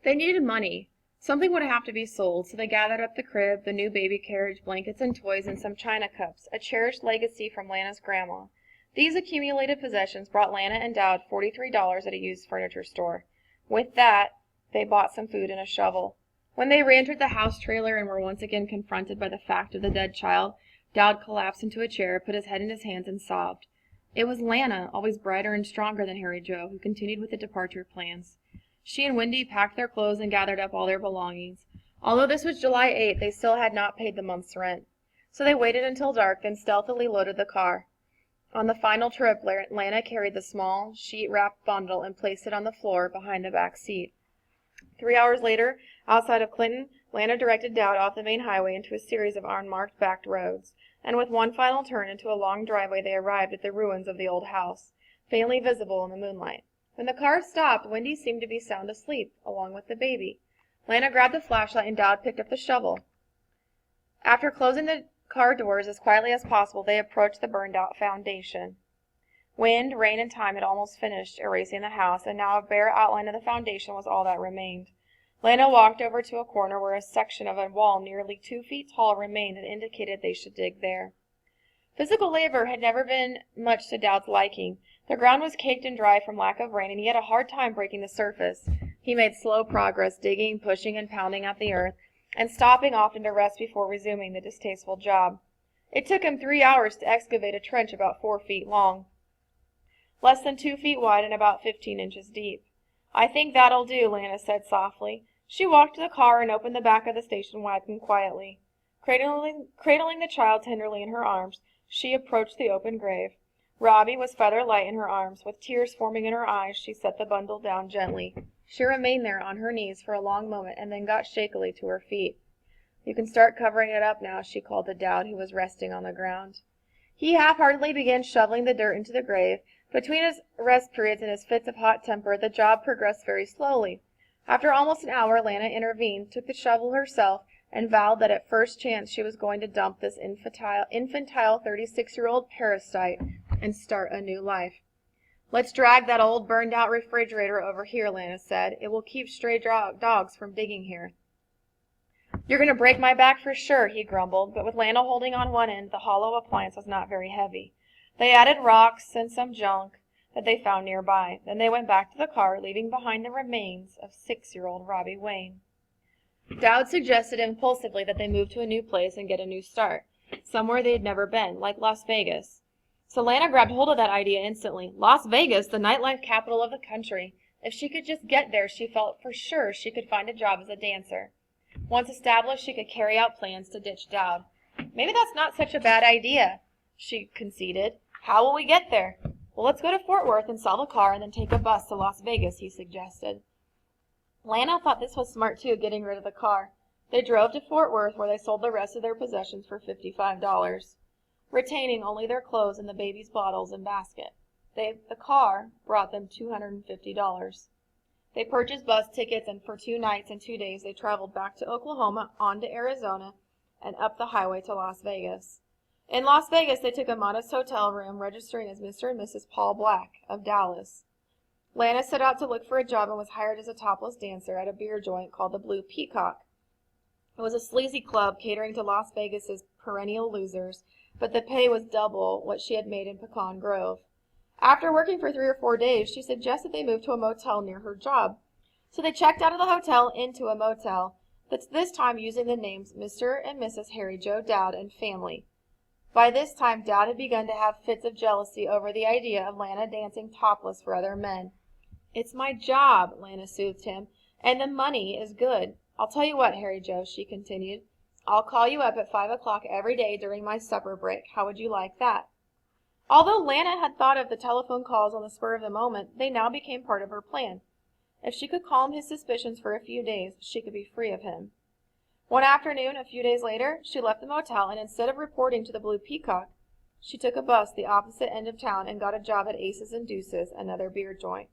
They needed money. Something would have to be sold, so they gathered up the crib, the new baby carriage, blankets and toys, and some china cups, a cherished legacy from Lana's grandma. These accumulated possessions brought Lana and Dowd $43 at a used furniture store. With that, they bought some food and a shovel. When they re-entered the house trailer and were once again confronted by the fact of the dead child, Dowd collapsed into a chair, put his head in his hands, and sobbed. It was Lana, always brighter and stronger than Harry Joe, who continued with the departure plans. She and Wendy packed their clothes and gathered up all their belongings. Although this was July 8th, they still had not paid the month's rent. So they waited until dark, then stealthily loaded the car. On the final trip, Lana carried the small, sheet-wrapped bundle and placed it on the floor behind the back seat. 3 hours later, outside of Clinton, Lana directed Dowd off the main highway into a series of unmarked backed roads, and with one final turn into a long driveway they arrived at the ruins of the old house, faintly visible in the moonlight. When the car stopped, Wendy seemed to be sound asleep, along with the baby. Lana grabbed the flashlight and Dowd picked up the shovel. After closing the car doors as quietly as possible, they approached the burned-out foundation. Wind, rain, and time had almost finished erasing the house, and now a bare outline of the foundation was all that remained. Lana walked over to a corner where a section of a wall nearly 2 feet tall remained and indicated they should dig there. Physical labor had never been much to Dowd's liking. The ground was caked and dry from lack of rain, and he had a hard time breaking the surface. He made slow progress, digging, pushing, and pounding at the earth, and stopping often to rest before resuming the distasteful job. It took him 3 hours to excavate a trench about 4 feet long, less than 2 feet wide and about 15 inches deep. "I think that'll do," Lana said softly. She walked to the car and opened the back of the station wagon quietly. Cradling the child tenderly in her arms, she approached the open grave. Robbie was feather light in her arms. With tears forming in her eyes, she set the bundle down gently. She remained there on her knees for a long moment and then got shakily to her feet. "You can start covering it up now," she called to Dowd, who was resting on the ground. He half-heartedly began shoveling the dirt into the grave. Between his rest periods and his fits of hot temper, the job progressed very slowly. After almost an hour, Lana intervened, took the shovel herself, and vowed that at first chance she was going to dump this infantile 36-year-old parasite and start a new life. "Let's drag that old burned-out refrigerator over here," Lana said. "It will keep stray dogs from digging here." "You're going to break my back for sure," he grumbled, but with Lana holding on one end, the hollow appliance was not very heavy. They added rocks and some junk that they found nearby. Then they went back to the car, leaving behind the remains of 6-year-old Robbie Wayne. Dowd suggested impulsively that they move to a new place and get a new start, somewhere they had never been, like Las Vegas. So Lana grabbed hold of that idea instantly. Las Vegas, the nightlife capital of the country. If she could just get there, she felt for sure she could find a job as a dancer. Once established, she could carry out plans to ditch Dowd. "Maybe that's not such a bad idea," she conceded. "How will we get there?" "Well, let's go to Fort Worth and sell the car and then take a bus to Las Vegas," he suggested. Lana thought this was smart too, getting rid of the car. They drove to Fort Worth, where they sold the rest of their possessions for $55, retaining only their clothes and the baby's bottles and basket. The car brought them $250. They purchased bus tickets, and for 2 nights and 2 days they traveled back to Oklahoma, on to Arizona, and up the highway to Las Vegas. In Las Vegas, they took a modest hotel room, registering as Mr. and Mrs. Paul Black of Dallas. Lana set out to look for a job and was hired as a topless dancer at a beer joint called the Blue Peacock. It was a sleazy club catering to Las Vegas's perennial losers, but the pay was double what she had made in Pecan Grove. After working for 3 or 4 days, she suggested they move to a motel near her job. So they checked out of the hotel into a motel, but this time using the names Mr. and Mrs. Harry Joe Dowd and family. By this time, Dowd had begun to have fits of jealousy over the idea of Lana dancing topless for other men. "It's my job," Lana soothed him, "and the money is good. I'll tell you what, Harry Joe," she continued. "I'll call you up at 5 o'clock every day during my supper break. How would you like that?" Although Lana had thought of the telephone calls on the spur of the moment, they now became part of her plan. If she could calm his suspicions for a few days, she could be free of him. One afternoon, a few days later, she left the motel, and instead of reporting to the Blue Peacock, she took a bus the opposite end of town and got a job at Aces and Deuces, another beer joint.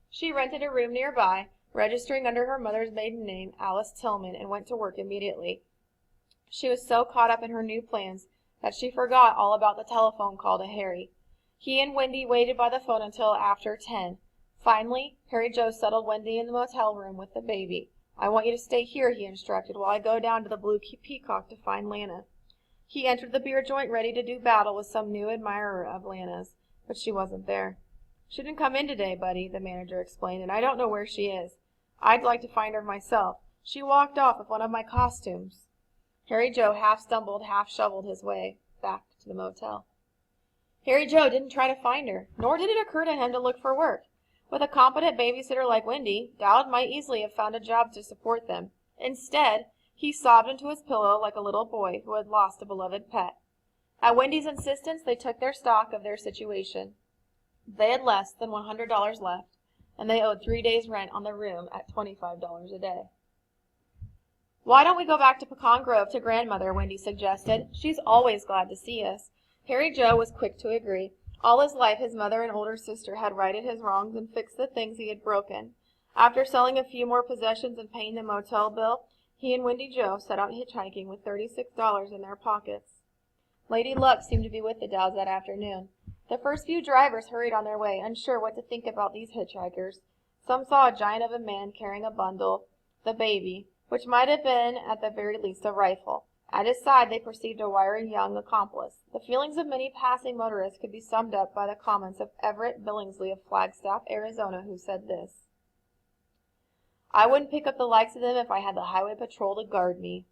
She rented a room nearby, registering under her mother's maiden name, Alice Tillman, and went to work immediately. She was so caught up in her new plans that she forgot all about the telephone call to Harry. He and Wendy waited by the phone until after 10. Finally, Harry Joe settled Wendy in the motel room with the baby. "I want you to stay here," he instructed, "while I go down to the Blue Peacock to find Lana." He entered the beer joint ready to do battle with some new admirer of Lana's, but she wasn't there. "She didn't come in today, buddy," the manager explained, "and I don't know where she is. I'd like to find her myself. She walked off with one of my costumes." Harry Joe half stumbled, half shoveled his way back to the motel. Harry Joe didn't try to find her, nor did it occur to him to look for work. With a competent babysitter like Wendy, Dowd might easily have found a job to support them. Instead, he sobbed into his pillow like a little boy who had lost a beloved pet. At Wendy's insistence, they took their stock of their situation. They had less than $100 left, and they owed 3 days' rent on the room at $25 a day. "Why don't we go back to Pecan Grove to grandmother?" Wendy suggested. "She's always glad to see us." Harry Joe was quick to agree. All his life his mother and older sister had righted his wrongs and fixed the things he had broken. After selling a few more possessions and paying the motel bill, he and Wendy Joe set out hitchhiking with $36 in their pockets. Lady Luck seemed to be with the Dowds that afternoon. The first few drivers hurried on their way, unsure what to think about these hitchhikers. Some saw a giant of a man carrying a bundle, the baby, which might have been at the very least a rifle. At his side they perceived a wiry young accomplice. The feelings of many passing motorists could be summed up by the comments of Everett Billingsley of Flagstaff, Arizona, who said this: "I wouldn't pick up the likes of them if I had the highway patrol to guard me."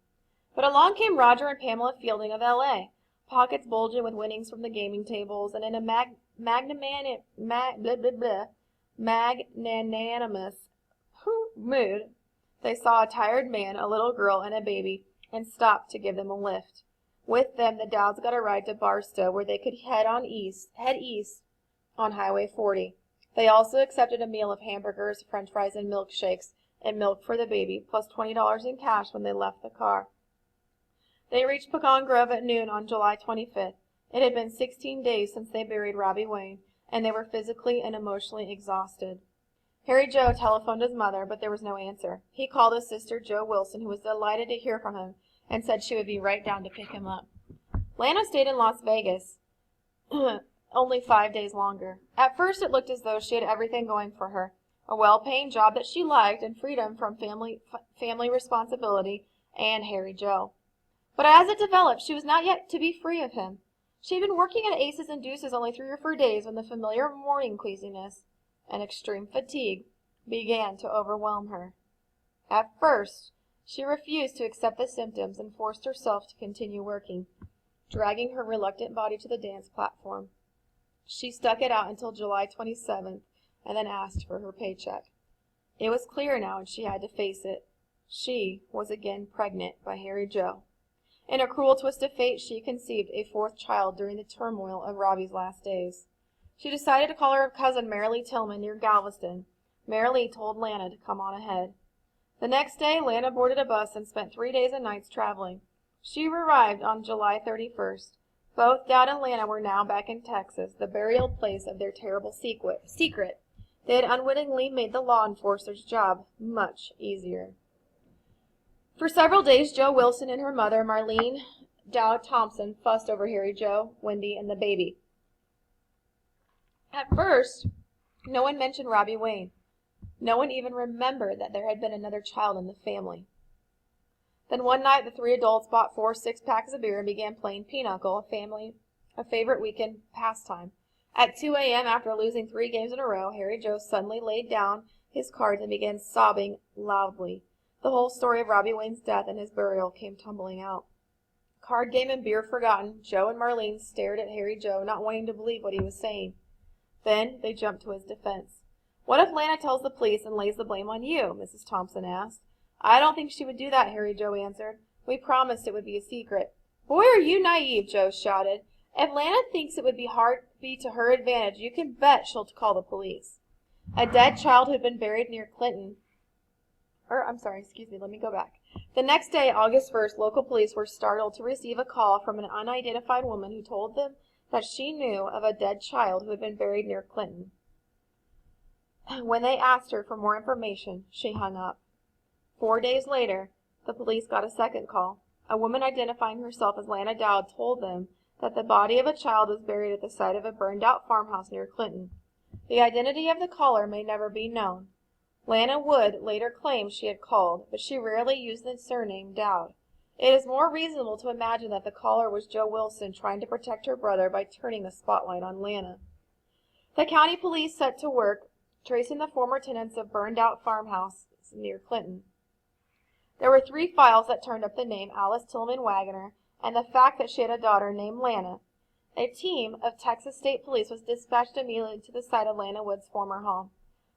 But along came Roger and Pamela Fielding of L.A., pockets bulging with winnings from the gaming tables, and in a magnanimous mood, they saw a tired man, a little girl, and a baby, and stopped to give them a lift. With them, the Dowds got a ride to Barstow, where they could head east on Highway 40. They also accepted a meal of hamburgers, french fries, and milkshakes, and milk for the baby, plus $20 in cash when they left the car. They reached Pecan Grove at noon on July 25th. It had been 16 days since they buried Robbie Wayne, and they were physically and emotionally exhausted. Harry Joe telephoned his mother, but there was no answer. He called his sister, Jo Wilson, who was delighted to hear from him, and said she would be right down to pick him up. Lana stayed in Las Vegas only 5 days longer. At first it looked as though she had everything going for her, a well-paying job that she liked, and freedom from family responsibility and Harry Joe. But as it developed, she was not yet to be free of him. She had been working at Aces and Deuces only 3 or 4 days when the familiar morning queasiness and extreme fatigue began to overwhelm her. At first, she refused to accept the symptoms and forced herself to continue working, dragging her reluctant body to the dance platform. She stuck it out until July 27th and then asked for her paycheck. It was clear now, and she had to face it. She was again pregnant by Harry Joe. In a cruel twist of fate, she conceived a 4th child during the turmoil of Robbie's last days. She decided to call her cousin Marilee Tillman near Galveston. Marilee told Lana to come on ahead. The next day, Lana boarded a bus and spent 3 days and nights traveling. She arrived on July 31st. Both Dowd and Lana were now back in Texas, the burial place of their terrible secret. They had unwittingly made the law enforcer's job much easier. For several days, Jo Wilson and her mother, Marlene Dowd Thompson, fussed over Harry Joe, Wendy, and the baby. At first, no one mentioned Robbie Wayne. No one even remembered that there had been another child in the family. Then one night, the 3 adults bought 4 6-packs of beer and began playing pinochle, a favorite weekend pastime. At 2 a.m., after losing 3 games in a row, Harry Joe suddenly laid down his cards and began sobbing loudly. The whole story of Robbie Wayne's death and his burial came tumbling out. Card game and beer forgotten, Joe and Marlene stared at Harry Joe, not wanting to believe what he was saying. Then they jumped to his defense. "What if Lana tells the police and lays the blame on you?" Mrs. Thompson asked. "I don't think she would do that," Harry Joe answered. "We promised it would be a secret." "Boy, are you naive," Joe shouted. "If Lana thinks it would be to her advantage, you can bet she'll call the police." A dead child who had been buried near Clinton. Let me go back. The next day, August 1st, local police were startled to receive a call from an unidentified woman who told them that she knew of a dead child who had been buried near Clinton. When they asked her for more information, she hung up. 4 days later, the police got a second call. A woman identifying herself as Lana Dowd told them that the body of a child was buried at the site of a burned-out farmhouse near Clinton. The identity of the caller may never be known. Lana would later claim she had called, but she rarely used the surname Dowd. It is more reasonable to imagine that the caller was Joe Wilson trying to protect her brother by turning the spotlight on Lana. The county police set to work tracing the former tenants of burned-out farmhouse near Clinton. There were 3 files that turned up the name Alice Tillman Wagoner and the fact that she had a daughter named Lana. A team of Texas State Police was dispatched immediately to the site of Lana Wood's former home.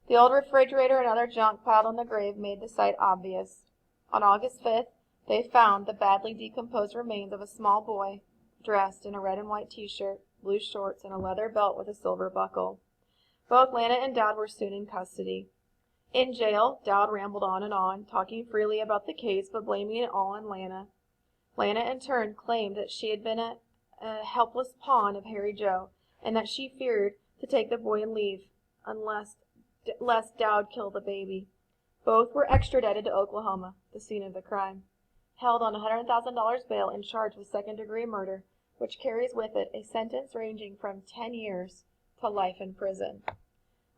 The old refrigerator and other junk piled on the grave made the site obvious. On August 5th, they found the badly decomposed remains of a small boy, dressed in a red and white t-shirt, blue shorts, and a leather belt with a silver buckle. Both Lana and Dowd were soon in custody. In jail, Dowd rambled on, talking freely about the case, but blaming it all on Lana. Lana, in turn, claimed that she had been a helpless pawn of Harry Joe, and that she feared to take the boy and leave, lest Dowd kill the baby. Both were extradited to Oklahoma, the scene of the crime, held on $100,000 bail and charged with second-degree murder, which carries with it a sentence ranging from 10 years to life in prison.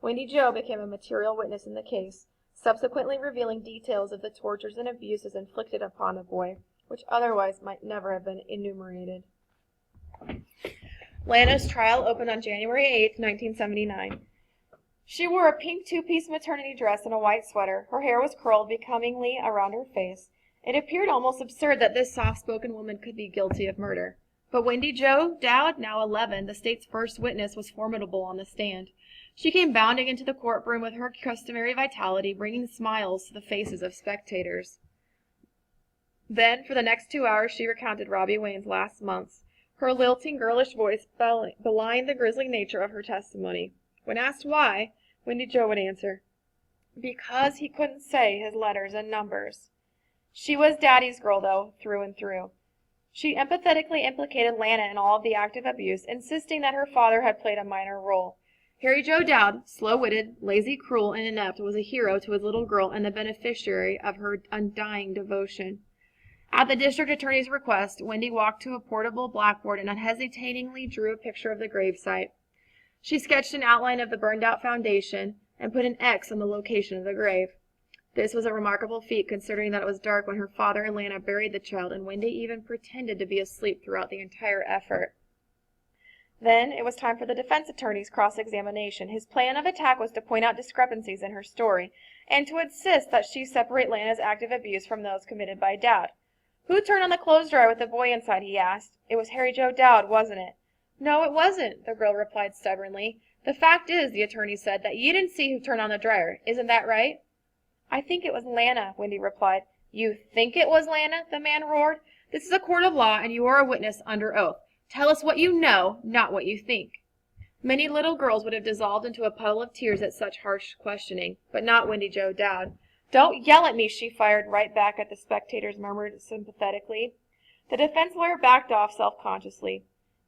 Wendy Jo became a material witness in the case, subsequently revealing details of the tortures and abuses inflicted upon the boy, which otherwise might never have been enumerated. Lana's trial opened on January 8, 1979. She wore a pink 2-piece maternity dress and a white sweater. Her hair was curled becomingly around her face. It appeared almost absurd that this soft-spoken woman could be guilty of murder. But Wendy Jo Dowd, now 11, the state's first witness, was formidable on the stand. She came bounding into the courtroom with her customary vitality, bringing smiles to the faces of spectators. Then, for the next 2 hours, she recounted Robbie Wayne's last months. Her lilting, girlish voice belied the grisly nature of her testimony. When asked why, Wendy Jo would answer, "Because he couldn't say his letters and numbers." She was Daddy's girl, though, through and through. She empathetically implicated Lana in all of the active abuse, insisting that her father had played a minor role. Harry Joe Dowd, slow-witted, lazy, cruel, and inept, was a hero to his little girl and the beneficiary of her undying devotion. At the district attorney's request, Wendy walked to a portable blackboard and unhesitatingly drew a picture of the gravesite. She sketched an outline of the burned-out foundation and put an X on the location of the grave. This was a remarkable feat, considering that it was dark when her father and Lana buried the child, and Wendy even pretended to be asleep throughout the entire effort. Then it was time for the defense attorney's cross-examination. His plan of attack was to point out discrepancies in her story, and to insist that she separate Lana's active abuse from those committed by Dowd. "Who turned on the clothes dryer with the boy inside?" he asked. "It was Harry Joe Dowd, wasn't it?" "No, it wasn't," the girl replied stubbornly. "The fact is," the attorney said, "that you didn't see who turned on the dryer. Isn't that right?" "I think it was Lana," Wendy replied. "You think it was Lana?" the man roared. "This is a court of law, and you are a witness under oath. Tell us what you know, not what you think." Many little girls would have dissolved into a puddle of tears at such harsh questioning, but not Wendy Jo Dowd. "Don't yell at me," she fired right back at the spectators, murmured sympathetically. The defense lawyer backed off self-consciously.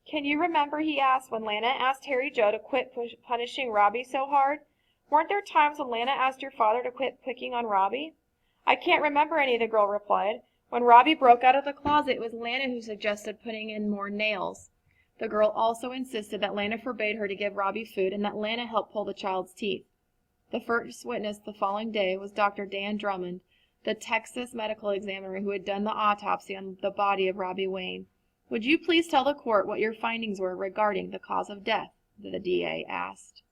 "Can you remember," he asked, "when Lana asked Harry Joe to quit punishing Robbie so hard? Weren't there times when Lana asked your father to quit picking on Robbie?" "I can't remember any," the girl replied. "When Robbie broke out of the closet, it was Lana who suggested putting in more nails." The girl also insisted that Lana forbade her to give Robbie food and that Lana helped pull the child's teeth. The first witness the following day was Dr. Dan Drummond, the Texas medical examiner who had done the autopsy on the body of Robbie Wayne. "Would you please tell the court what your findings were regarding the cause of death?" the DA asked.